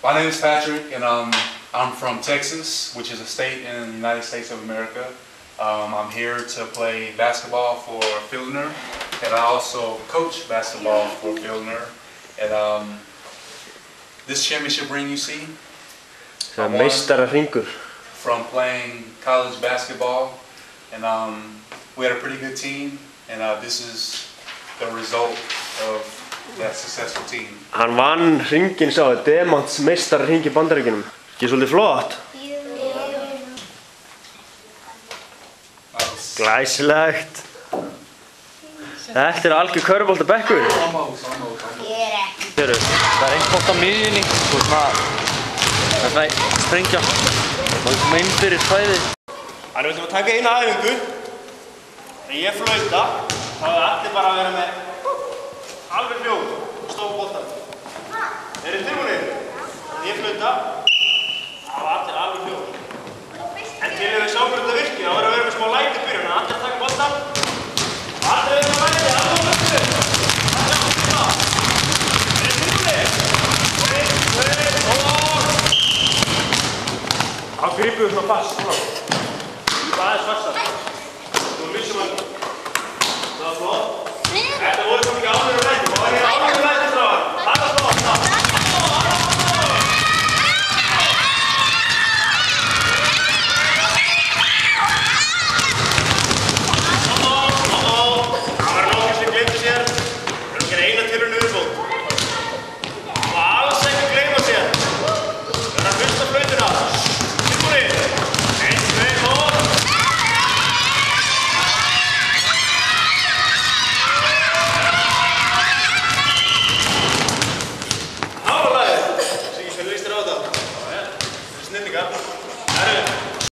My name is Patrick, and I'm from Texas, which is a state in the United States of America. I'm here to play basketball for Fieldner, and I also coach basketball for Fieldner. And this championship ring you see, I won from playing college basketball, and we had a pretty good team, and this is the result of that successful team. Hann vann hringinn sá, demants meistarahring í Bandaríkjunum. Ekki svolítið flott? Glæsilegt. Þetta algjör körfuboltabekkur. Ég ekki. Það einn bótt á miðjunni, það sprengja. Það koma inn fyrir svæðið. Við ætlum að taka eina æfingu. Þegar ég flauta, þá allir bara að vera með alveg hljóð og stóra boltann. Eru þið tilbúinir? Þegar ég flauta, þá allir alveg hljóð. En til við sjáum hvernig það virkir, þá verður að vera með smá læti í byrjun. Allir að taka boltann. Allir að vera með læti, allir að vera með læti. Eru þið tilbúinir? 1, 2 og... Þá grípum við svona fast, svona. Grípa aðeins fastar. Þú missum hann. Það var flott. Þetta voru svo mikið ánægur læti. Það var hér ánægur læti frá hann. Það var flott. Það var nokkuð sem gleymdi sér. Við erum að gera eina tilraun viðbót. Og alls ekki gleyma sér. Við erum að hlusta flautuna. Tilbúinir. 1, 2 og... Snillingar.